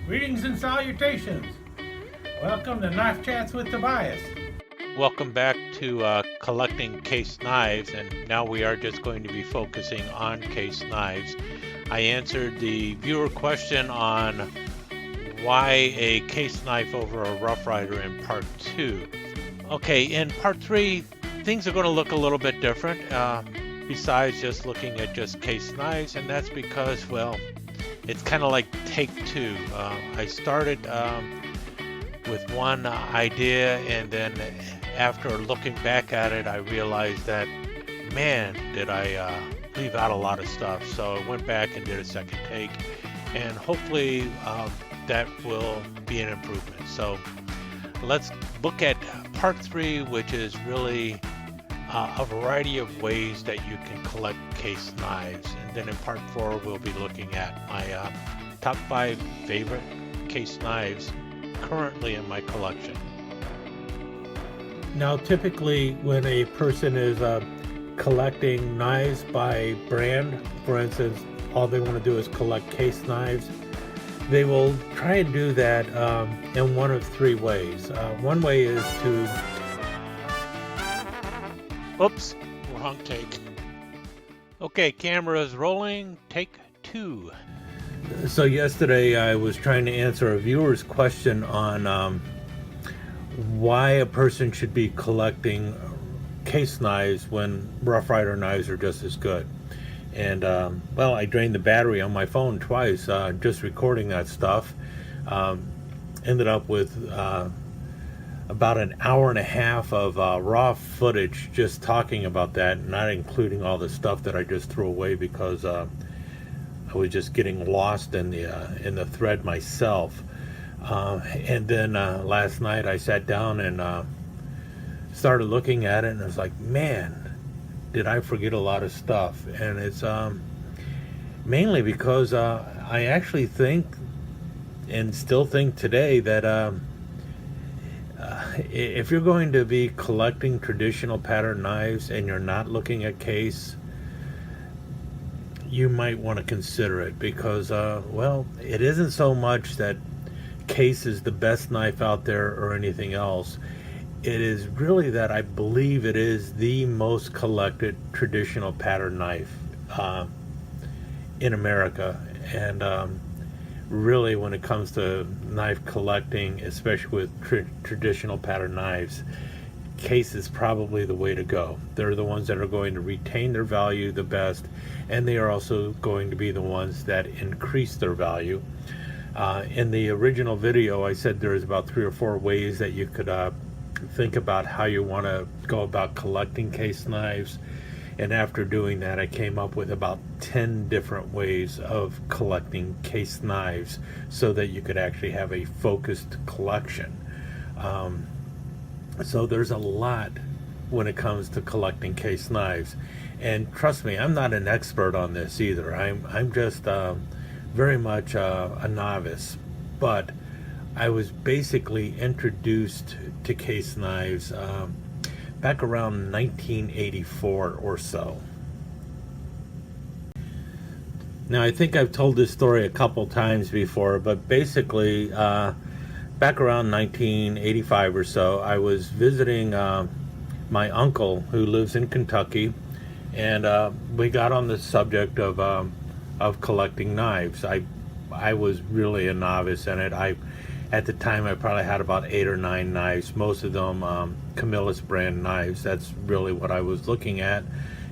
Greetings and salutations. Welcome to Knife Chats with Tobias. Welcome back to collecting case knives, and now we are just going to be focusing on case knives. I answered the viewer question on why a case knife over a Rough Ryder in part 2. Okay, in part 3, things are going to look a little bit different, besides just looking at just case knives, and that's because, well, it's kind of like take two. I started with one idea, and then after looking back at it, I realized that, man, did I leave out a lot of stuff. So I went back and did a second take, and hopefully that will be an improvement. So let's look at part 3, which is really a variety of ways that you can collect case knives. And then in part 4, we'll be looking at my top 5 favorite case knives currently in my collection. Now, typically when a person is collecting knives by brand, for instance, all they want to do is collect case knives, they will try and do that in one of 3 ways. One way is to... Oops, wrong take. Okay, camera's rolling, take 2. So yesterday I was trying to answer a viewer's question on why a person should be collecting case knives when Rough Ryder knives are just as good. And well, I drained the battery on my phone twice just recording that stuff. Ended up with about an hour and a half of raw footage just talking about that, not including all the stuff that I just threw away because I was just getting lost in the thread myself. And then last night I sat down and started looking at it, and I was like, man, did I forget a lot of stuff. And it's mainly because I actually think, and still think today, that if you're going to be collecting traditional pattern knives and you're not looking at case, you might want to consider it, because well, it isn't so much that case is the best knife out there or anything else. It is really that I believe it is the most collected traditional pattern knife in America. And really, when it comes to knife collecting, especially with traditional pattern knives, case is probably the way to go. They're the ones that are going to retain their value the best, and they are also going to be the ones that increase their value. In the original video, I said there's about 3 or 4 ways that you could think about how you want to go about collecting case knives. And after doing that, I came up with about 10 different ways of collecting case knives so that you could actually have a focused collection. So there's a lot when it comes to collecting case knives. And trust me, I'm not an expert on this either. I'm just very much a novice. But I was basically introduced to case knives back around 1984 or so. Now, I think I've told this story a couple times before, but basically back around 1985 or so, I was visiting my uncle who lives in Kentucky, and we got on the subject of collecting knives. I was really a novice in it. At the time, I probably had about 8 or 9 knives, most of them Camillus brand knives. That's really what I was looking at,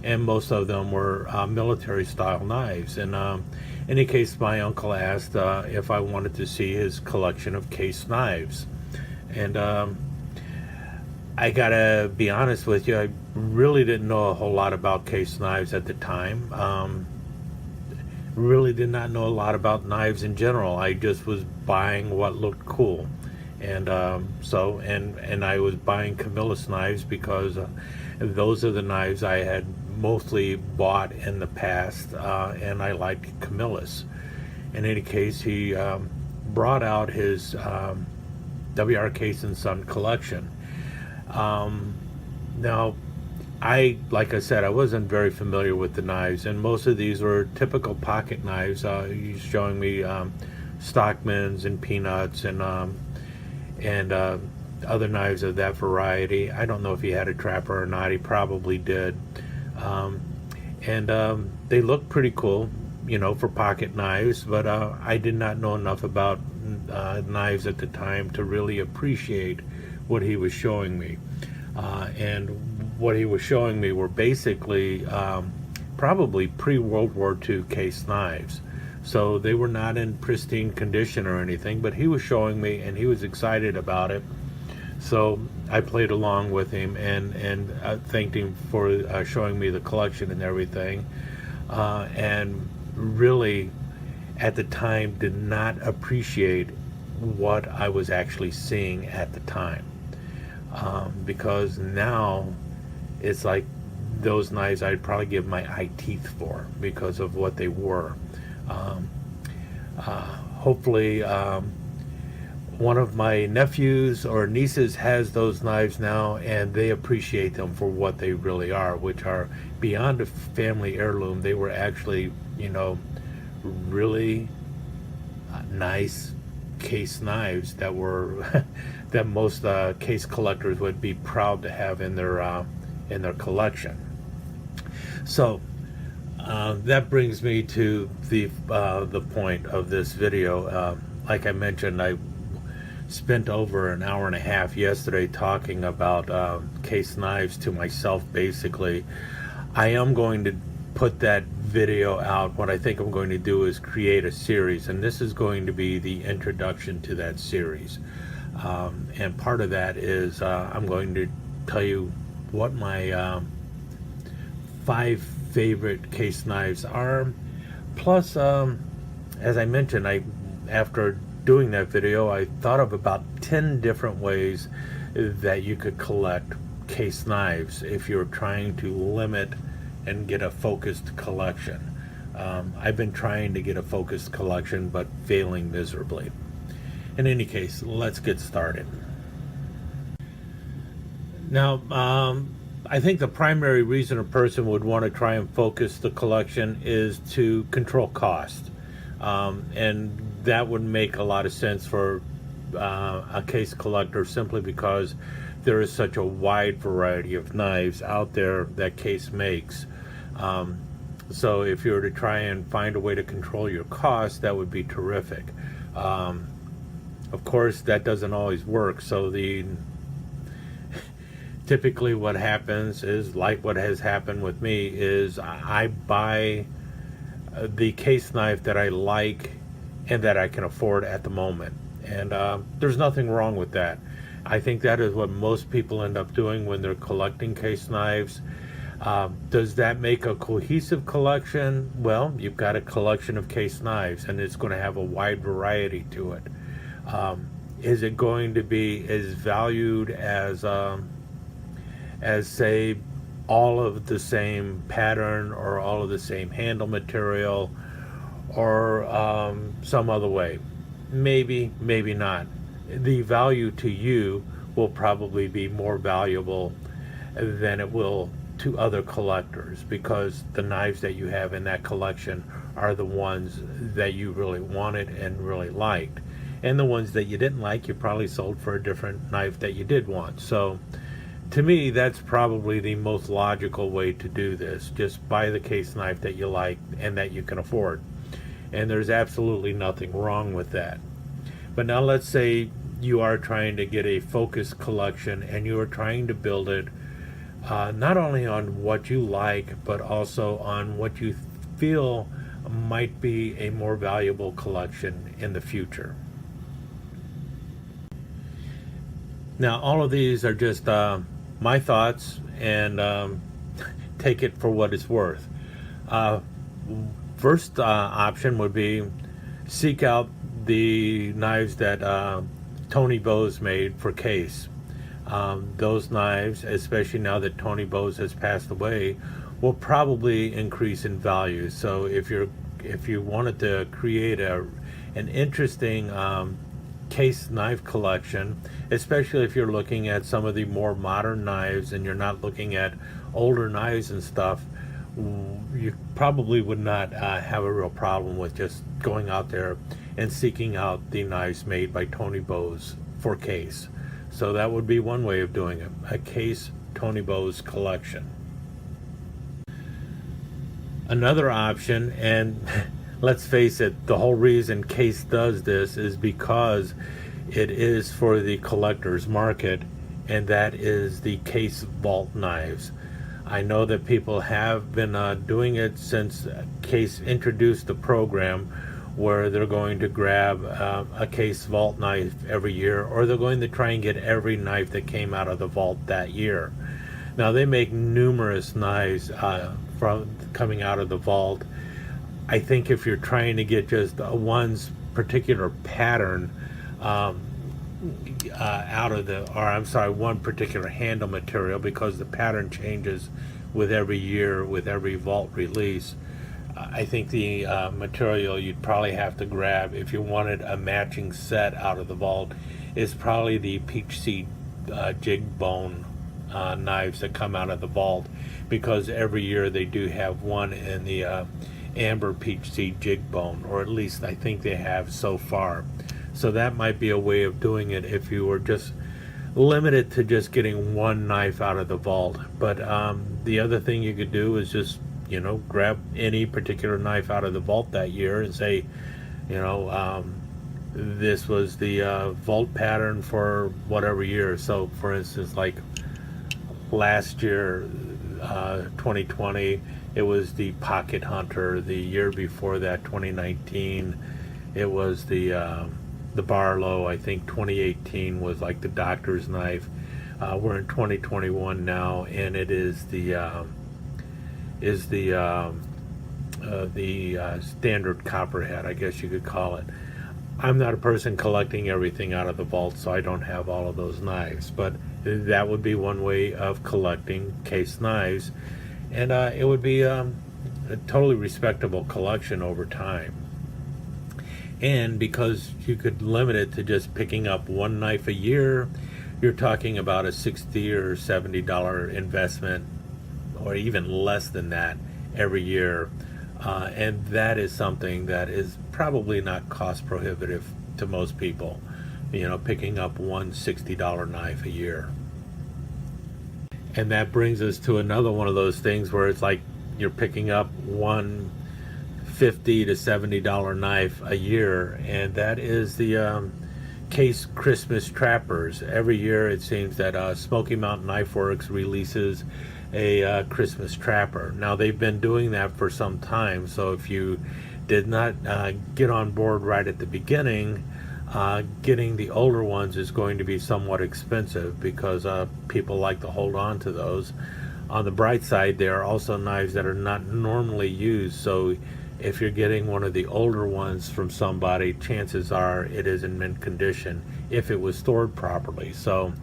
and most of them were military style knives. And in any case, my uncle asked if I wanted to see his collection of case knives. And I gotta be honest with you, I really didn't know a whole lot about case knives at the time. Really did not know a lot about knives in general. I just was buying what looked cool, and so I was buying Camillus knives because those are the knives I had mostly bought in the past, and I liked Camillus. In any case, he brought out his W.R. Case & Son collection. Now, like I said, I wasn't very familiar with the knives, and most of these were typical pocket knives. He's showing me Stockmans and Peanuts and other knives of that variety. I don't know if he had a trapper or not. He probably did. They look pretty cool, for pocket knives, but I did not know enough about knives at the time to really appreciate what he was showing me. And what he was showing me were basically probably pre-World War II case knives. So they were not in pristine condition or anything, but he was showing me and he was excited about it. So I played along with him and thanked him for showing me the collection and everything. And really, at the time, did not appreciate what I was actually seeing at the time. Because now it's like those knives I'd probably give my eye teeth for because of what they were. Hopefully one of my nephews or nieces has those knives now, and they appreciate them for what they really are, which are beyond a family heirloom. They were actually, really nice case knives that were that most case collectors would be proud to have in their collection. So that brings me to the point of this video. Like I mentioned, I spent over an hour and a half yesterday talking about case knives to myself, basically. I am going to put that video out. What I think I'm going to do is create a series, and this is going to be the introduction to that series. And part of that is I'm going to tell you what my 5 favorite case knives are. Plus, as I mentioned, after doing that video, I thought of about 10 different ways that you could collect case knives if you're trying to limit and get a focused collection. I've been trying to get a focused collection, but failing miserably. In any case, let's get started. Now, I think the primary reason a person would want to try and focus the collection is to control cost. And that would make a lot of sense for a case collector, simply because there is such a wide variety of knives out there that case makes. So if you were to try and find a way to control your costs, that would be terrific. Of course, that doesn't always work. So typically what happens is, like what has happened with me, is I buy the case knife that I like and that I can afford at the moment. And there's nothing wrong with that. I think that is what most people end up doing when they're collecting case knives. Does that make a cohesive collection? Well, you've got a collection of case knives, and it's going to have a wide variety to it. Is it going to be as valued as say, all of the same pattern or all of the same handle material, or some other way? Maybe, maybe not. The value to you will probably be more valuable than it will to other collectors, because the knives that you have in that collection are the ones that you really wanted and really liked. And the ones that you didn't like, you probably sold for a different knife that you did want. So to me, that's probably the most logical way to do this. Just buy the case knife that you like and that you can afford. And there's absolutely nothing wrong with that. But now let's say you are trying to get a focused collection, and you are trying to build it not only on what you like, but also on what you feel might be a more valuable collection in the future. Now, all of these are just my thoughts, and take it for what it's worth. First option would be seek out the knives that Tony Bose made for case. Those knives, especially now that Tony Bose has passed away, will probably increase in value. So if you wanted to create an interesting case knife collection, especially if you're looking at some of the more modern knives and you're not looking at older knives and stuff, you probably would not have a real problem with just going out there and seeking out the knives made by Tony Bose for Case. So that would be one way of doing it, a Case Tony Bose collection. Another option, and let's face it, the whole reason Case does this is because it is for the collector's market, and that is the Case vault knives. I know that people have been doing it since Case introduced the program where they're going to grab a Case vault knife every year, or they're going to try and get every knife that came out of the vault that year. Now, they make numerous knives from coming out of the vault. I think if you're trying to get just one particular pattern out of the, or I'm sorry, one particular handle material, because the pattern changes with every year, with every vault release. I think the material you'd probably have to grab if you wanted a matching set out of the vault is probably the peach seed jig bone knives that come out of the vault, because every year they do have one in the amber peach seed jig bone, or at least I think they have so far. So that might be a way of doing it if you were just limited to just getting one knife out of the vault. But the other thing you could do is just, you know, grab any particular knife out of the vault that year and say, you know, this was the vault pattern for whatever year. So for instance, like last year, 2020, it was the Pocket Hunter. The year before that, 2019, it was the Barlow. I think 2018 was like the doctor's knife. We're in 2021 now, and it is the standard copperhead, I guess you could call it. I'm not a person collecting everything out of the vault, so I don't have all of those knives, but that would be one way of collecting Case knives, and it would be a totally respectable collection over time. And because you could limit it to just picking up one knife a year, you're talking about a $60 or $70 investment, or even less than that, every year. And that is something that is probably not cost prohibitive to most people, you know, picking up one $60 knife a year. And that brings us to another one of those things where it's like you're picking up one $50 to $70 knife a year, and that is the Case Christmas Trappers. Every year it seems that Smoky Mountain Knife Works releases a Christmas Trapper. Now, they've been doing that for some time, so if you did not get on board right at the beginning, getting the older ones is going to be somewhat expensive, because people like to hold on to those. On the bright side, there are also knives that are not normally used, so if you're getting one of the older ones from somebody, chances are it is in mint condition if it was stored properly. So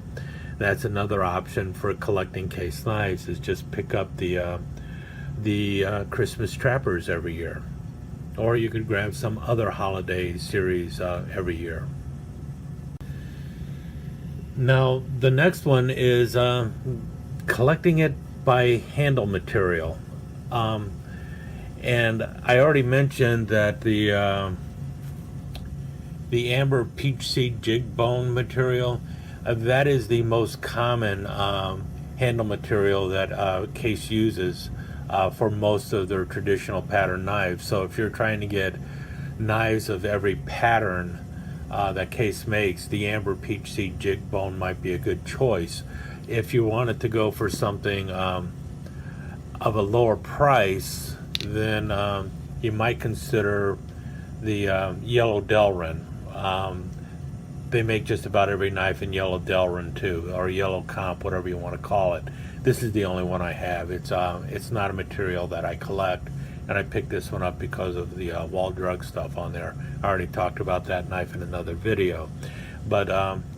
that's another option for collecting Case knives, is just pick up the Christmas Trappers every year. Or you could grab some other holiday series every year. Now, the next one is collecting it by handle material. And I already mentioned that the amber peach seed jig bone material, that is the most common handle material that Case uses for most of their traditional pattern knives. So if you're trying to get knives of every pattern that Case makes, the amber peach seed jig bone might be a good choice. If you wanted to go for something of a lower price, then you might consider the yellow Delrin. They make just about every knife in yellow Delrin too, or yellow comp, whatever you want to call it. This is the only one I have. It's not a material that I collect, and I picked this one up because of the wall drug stuff on there. I already talked about that knife in another video. But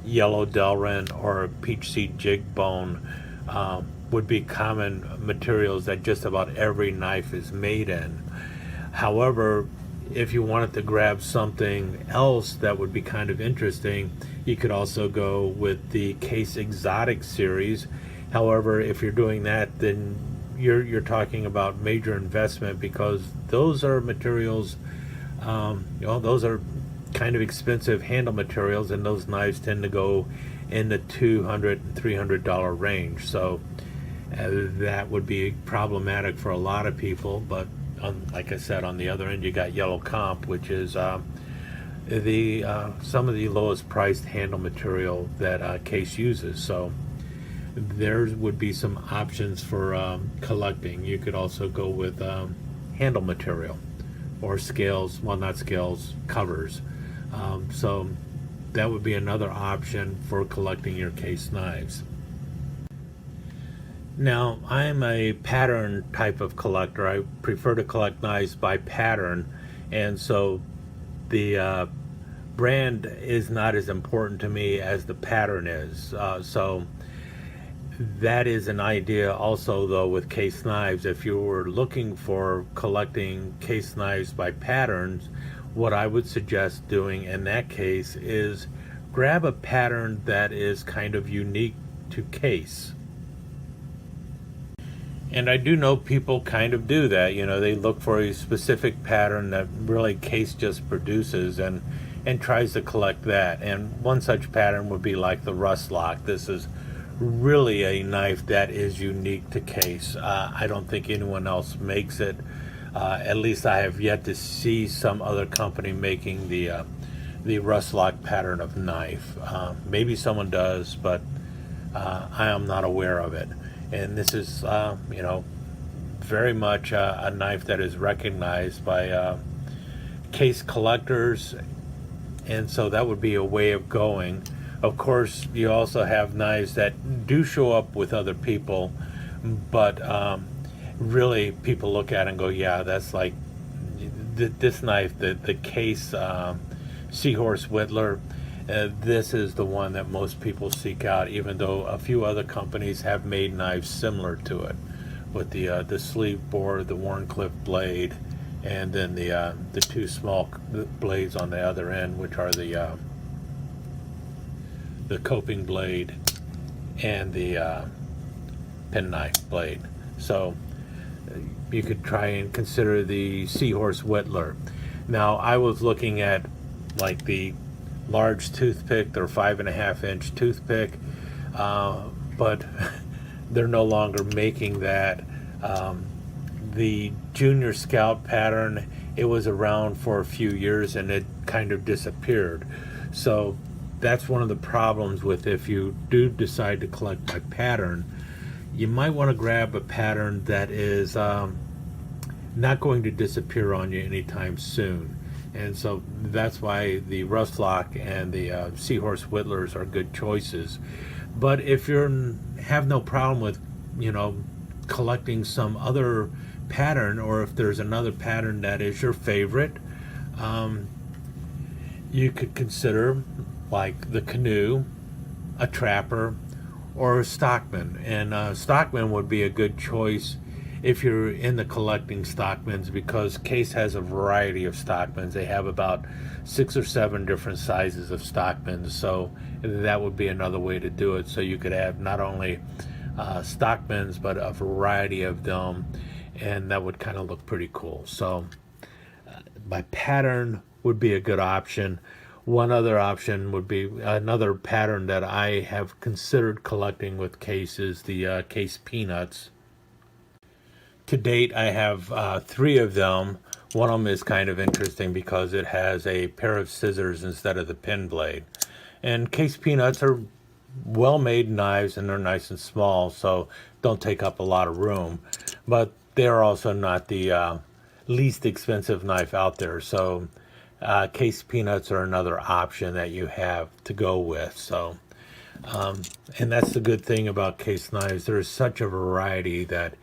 yellow Delrin or peach seed jig bone would be common materials that just about every knife is made in. However, if you wanted to grab something else that would be kind of interesting, you could also go with the Case Exotic series. However, if you're doing that, then you're talking about major investment, because those are materials, those are kind of expensive handle materials, and those knives tend to go in the $200 and $300 range. So that would be problematic for a lot of people. But like I said, on the other end, you got Yellow Comp, which is some of the lowest priced handle material that Case uses. So there would be some options for collecting. You could also go with handle material or scales, well, not scales, covers. So that would be another option for collecting your Case knives. Now, I'm a pattern type of collector. I prefer to collect knives by pattern, and so the brand is not as important to me as the pattern is. So that is an idea also, though, with Case knives. If you were looking for collecting Case knives by patterns, what I would suggest doing in that case is grab a pattern that is kind of unique to Case. And I do know people kind of do that. You know, they look for a specific pattern that really Case just produces and tries to collect that. And one such pattern would be like the Rust Lock. This is really a knife that is unique to Case. I don't think anyone else makes it. At least I have yet to see some other company making the Rust Lock pattern of knife. Maybe someone does, but I am not aware of it. And this is, very much a knife that is recognized by Case collectors, and so that would be a way of going. Of course, you also have knives that do show up with other people, but really people look at it and go, yeah, that's like this knife, the Case Seahorse Whittler. This is the one that most people seek out, even though a few other companies have made knives similar to it, with the sleeve bore, the Wharncliffe blade, and then the two small blades on the other end, which are the coping blade and the penknife blade. So you could try and consider the Seahorse Whittler. Now, I was looking at like the large toothpick, their 5.5-inch toothpick, but they're no longer making that. The Junior Scout pattern, it was around for a few years and it kind of disappeared. So that's one of the problems with, if you do decide to collect by pattern, you might want to grab a pattern that is not going to disappear on you anytime soon. And so that's why the Rust Lock and the Seahorse Whittlers are good choices. But if you have no problem with, collecting some other pattern, or if there's another pattern that is your favorite, you could consider like the Canoe, a Trapper, or a Stockman. And Stockman would be a good choice if you're in the collecting Stockmans, because Case has a variety of Stockmans. They have about 6 or 7 different sizes of Stockmans, so that would be another way to do it. So you could have not only Stockmans, but a variety of them, and that would kind of look pretty cool. So by pattern would be a good option. One other option would be another pattern that I have considered collecting with Case is the Case Peanuts. To date, I have 3 of them. One of them is kind of interesting because it has a pair of scissors instead of the pin blade. And Case Peanuts are well-made knives, and they're nice and small, so don't take up a lot of room. But they're also not the least expensive knife out there. So Case Peanuts are another option that you have to go with. So, and that's the good thing about Case knives. There's such a variety that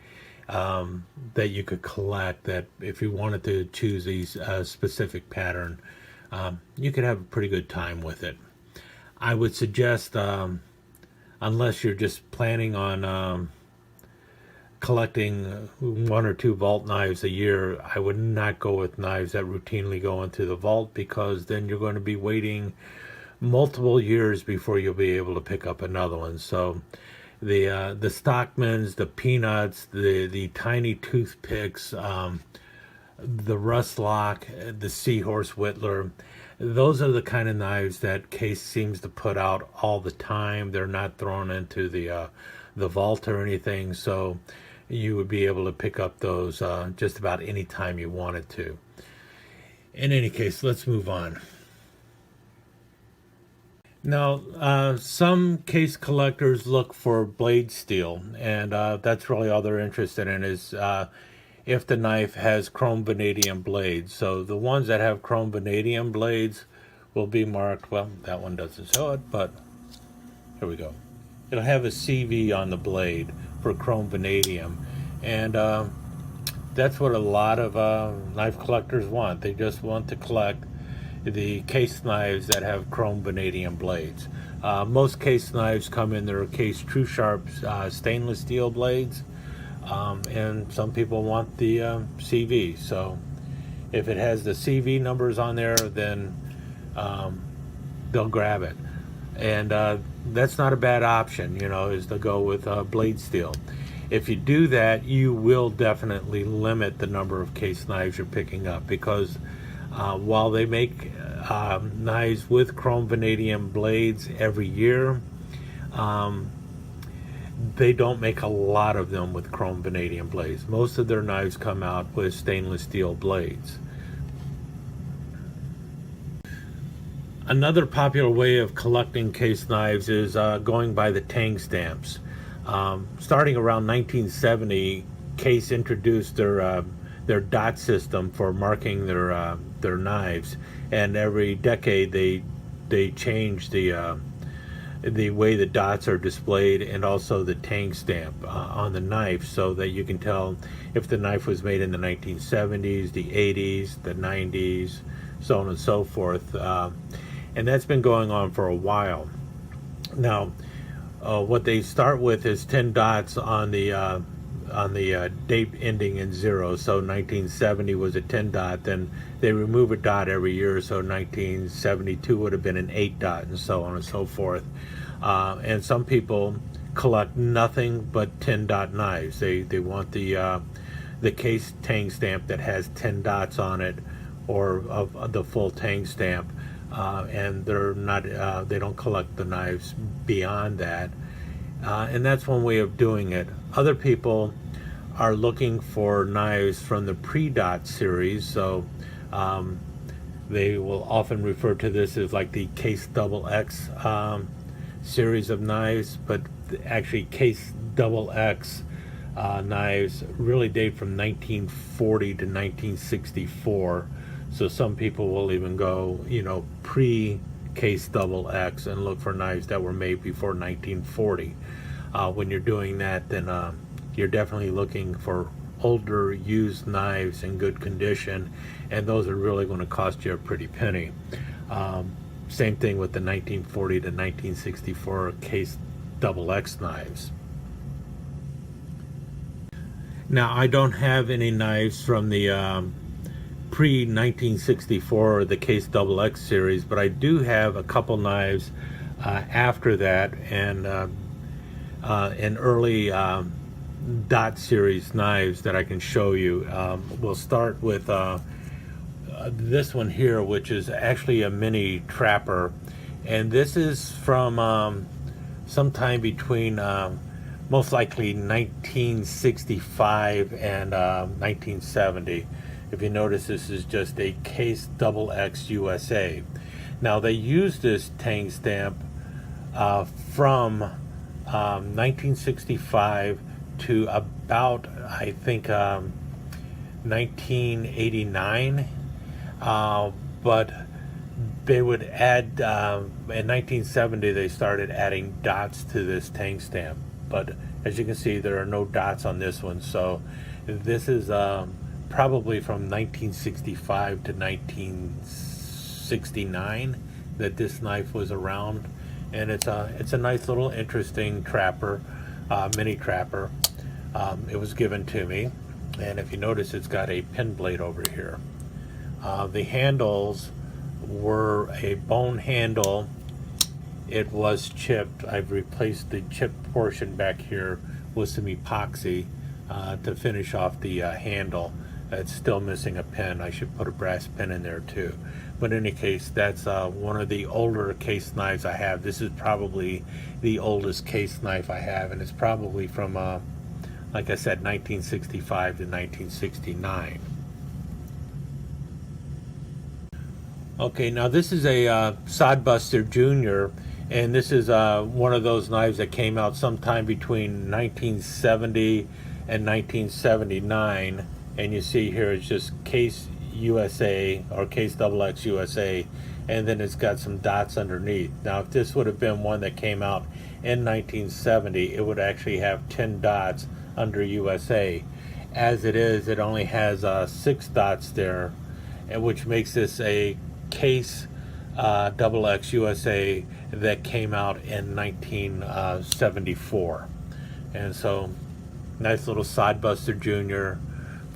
you could collect, that if you wanted to choose these specific pattern, you could have a pretty good time with it. I would suggest, unless you're just planning on collecting 1 or 2 vault knives a year, I would not go with knives that routinely go into the vault, because then you're going to be waiting multiple years before you'll be able to pick up another one. So the Stockmans, the Peanuts, the tiny toothpicks, the rust lock, the seahorse whittler. Those are the kind of knives that Case seems to put out all the time. They're not thrown into the vault or anything, so you would be able to pick up those just about any time you wanted to. In any case, let's move on. Now, some case collectors look for blade steel, and that's really all they're interested in is if the knife has chrome vanadium blades. So the ones that have chrome vanadium blades will be marked, well, that one doesn't show it, but here we go. It'll have a CV on the blade for chrome vanadium, and that's what a lot of knife collectors want. They just want to collect the case knives that have chrome vanadium blades. Most case knives come in their case true sharp stainless steel blades, and some people want the CV. So if it has the CV numbers on there, then they'll grab it. And that's not a bad option, is to go with blade steel. If you do that, you will definitely limit the number of case knives you're picking up, because while they make knives with chrome vanadium blades every year, they don't make a lot of them with chrome vanadium blades. Most of their knives come out with stainless steel blades. Another popular way of collecting case knives is going by the Tang Stamps. Starting around 1970, Case introduced their dot system for marking their knives, and every decade they change the way the dots are displayed, and also the Tang stamp on the knife, so that you can tell if the knife was made in the 1970s, the 80s, the 90s, so on and so forth. And that's been going on for a while. Now, what they start with is 10 dots on the date ending in 0. So 1970 was a 10 dot. Then they remove a dot every year. So 1972 would have been an 8 dot, and so on and so forth. And some people collect nothing but 10 dot knives. They want the case Tang stamp that has 10 dots on it, or of the full Tang stamp. And they don't collect the knives beyond that. And that's one way of doing it. Other people are looking for knives from the pre-dot series, so they will often refer to this as like the Case XX series of knives, but actually Case XX knives really date from 1940 to 1964. So some people will even go, pre-Case XX and look for knives that were made before 1940. When you're doing that, then you're definitely looking for older used knives in good condition, and those are really going to cost you a pretty penny. Same thing with the 1940 to 1964 Case XX knives. Now, I don't have any knives from the pre-1964 or the Case XX series, but I do have a couple knives after that, and an early dot series knives that I can show you. We'll start with this one here, which is actually a mini trapper, and this is from sometime between most likely 1965 and 1970. If you notice, this is just a Case XX USA. Now, they used this Tang stamp from 1965 to about, I think, 1989. But they would add, in 1970, they started adding dots to this Tang stamp. But as you can see, there are no dots on this one. So this is probably from 1965 to 1969 that this knife was around, and it's a nice little interesting trapper, mini trapper. It was given to me, and if you notice, it's got a pin blade over here. The handles were a bone handle. It was chipped. I've replaced the chipped portion back here with some epoxy to finish off the handle. It's still missing a pin. I should put a brass pin in there too. But in any case, that's one of the older case knives I have. This is probably the oldest case knife I have, and it's probably from, like I said, 1965 to 1969. Okay, now this is a Sodbuster Junior, and this is one of those knives that came out sometime between 1970 and 1979. And you see here it's just Case USA or Case XX USA, and then it's got some dots underneath. Now if this would have been one that came out in 1970, it would actually have 10 dots under USA. As it is, it only has 6 dots there, and which makes this a Case XX USA that came out in 1974. And so nice little Sodbuster Junior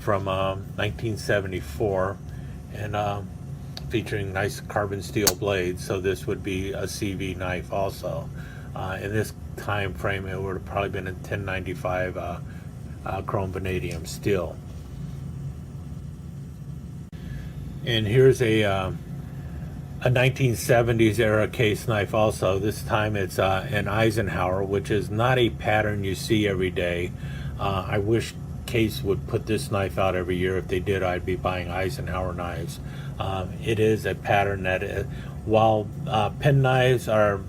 from 1974, and featuring nice carbon steel blades. So this would be a CV knife also. In this time frame, it would have probably been a 1095 chrome vanadium steel. And here's a 1970s era case knife also. This time it's an Eisenhower, which is not a pattern you see every day. I wish Case would put this knife out every year. If they did, I'd be buying Eisenhower knives. It is a pattern that, while pen knives are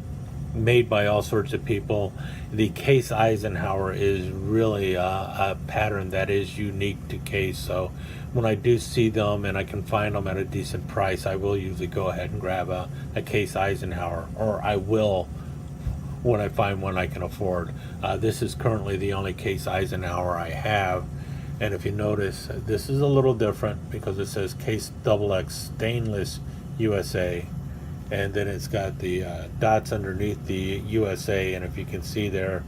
made by all sorts of people, the Case Eisenhower is really a pattern that is unique to Case. So when I do see them and I can find them at a decent price, I will usually go ahead and grab a Case Eisenhower, or I will when I find one I can afford. This is currently the only Case Eisenhower I have, and if you notice, this is a little different because it says Case XX Stainless USA, and then it's got the dots underneath the USA, and if you can see there,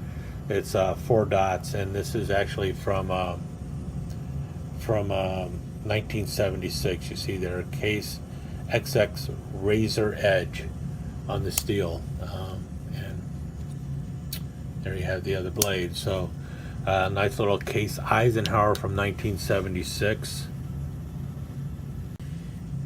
it's 4 dots, and this is actually from 1976. You see there, Case XX Razor Edge on the steel. There you have the other blade. So nice little Case Eisenhower from 1976.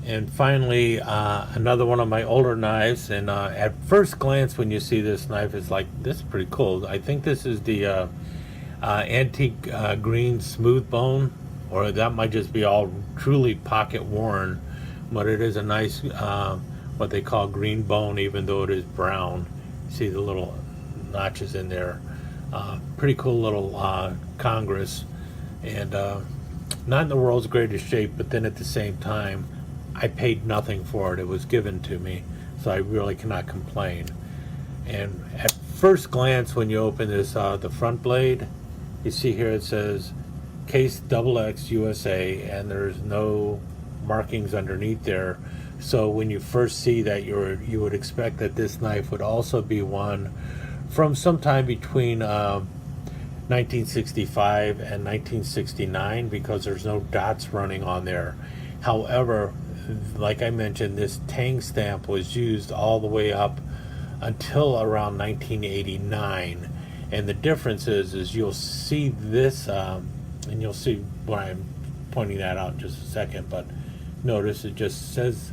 And finally, another one of my older knives. And at first glance, when you see this knife, it's like, this is pretty cool. I think this is the antique green smooth bone, or that might just be all truly pocket worn, but it is a nice what they call green bone, even though it is brown. See the little notches in there. Pretty cool little Congress, and not in the world's greatest shape, but then at the same time, I paid nothing for it. It was given to me, so I really cannot complain. And at first glance, when you open this, the front blade, you see here it says Case XX USA, and there's no markings underneath there. So when you first see that, you would expect that this knife would also be one from sometime between 1965 and 1969, because there's no dots running on there. However, like I mentioned, this Tang stamp was used all the way up until around 1989, and the difference is you'll see this, and you'll see when I'm pointing that out in just a second, but notice it just says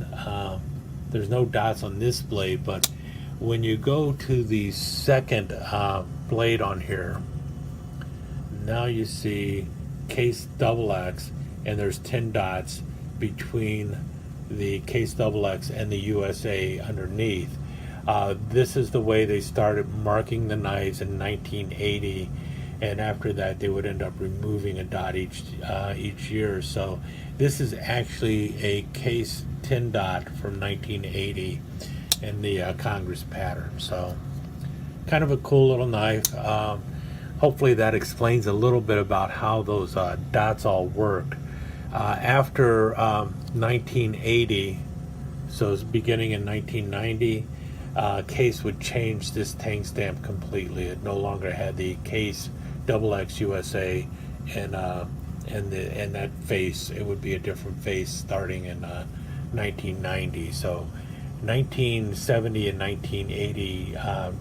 there's no dots on this blade, but when you go to the second blade on here, now you see Case XX, and there's 10 dots between the Case XX and the USA underneath. This is the way they started marking the knives in 1980, and after that they would end up removing a dot each year. So this is actually a Case 10 dot from 1980 in the Congress pattern. So kind of a cool little knife. Hopefully that explains a little bit about how those dots all work. After 1980, so it's beginning in 1990, Case would change this Tang stamp completely. It no longer had the Case XX USA, and that face, it would be a different face starting in 1990. So 1970 and 1980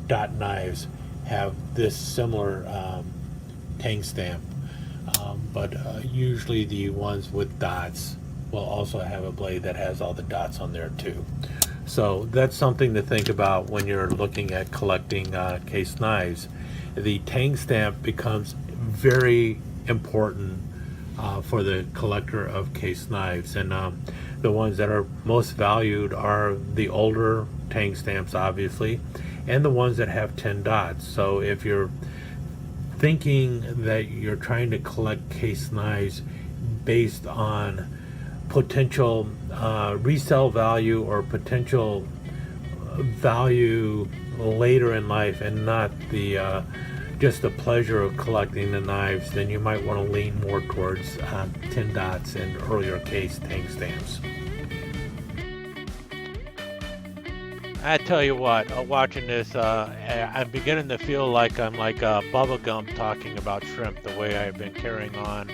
dot knives have this similar Tang stamp. but usually the ones with dots will also have a blade that has all the dots on there too. So that's something to think about when you're looking at collecting case knives. The Tang stamp becomes very important for the collector of case knives, and the ones that are most valued are the older Tang stamps, obviously, and the ones that have 10 dots. So if you're thinking that you're trying to collect case knives based on potential resale value or potential value later in life, and not the just the pleasure of collecting the knives, then you might want to lean more towards 10 dots and earlier case Tang stamps. I tell you what, watching this, I'm beginning to feel like I'm like Bubba Gump talking about shrimp, the way I've been carrying on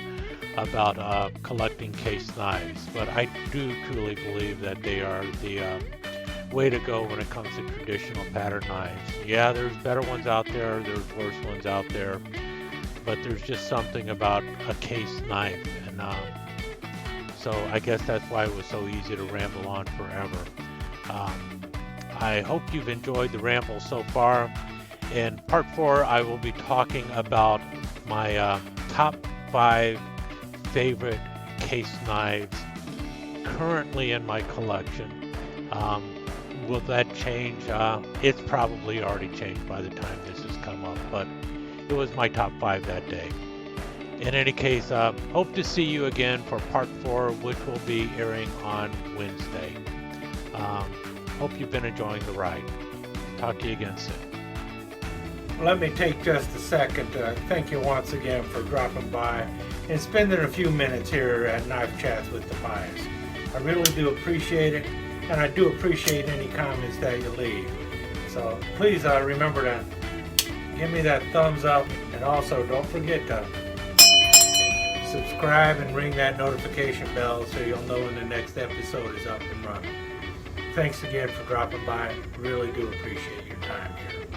about collecting case knives. But I do truly believe that they are the way to go when it comes to traditional pattern knives. Yeah, there's better ones out there, there's worse ones out there, but there's just something about a case knife, and so I guess that's why it was so easy to ramble on forever. I hope you've enjoyed the ramble so far. In part 4, I will be talking about my top 5 favorite case knives currently in my collection. Will that change? It's probably already changed by the time this has come up, but it was my top 5 that day. In any case, hope to see you again for part 4, which will be airing on Wednesday. Hope you've been enjoying the ride. Talk to you again soon. Let me take just a second to thank you once again for dropping by and spending a few minutes here at Knife Chats with Tobias. I really do appreciate it, and I do appreciate any comments that you leave. So please remember to give me that thumbs up, and also don't forget to subscribe and ring that notification bell so you'll know when the next episode is up and running. Thanks again for dropping by. Really do appreciate your time here.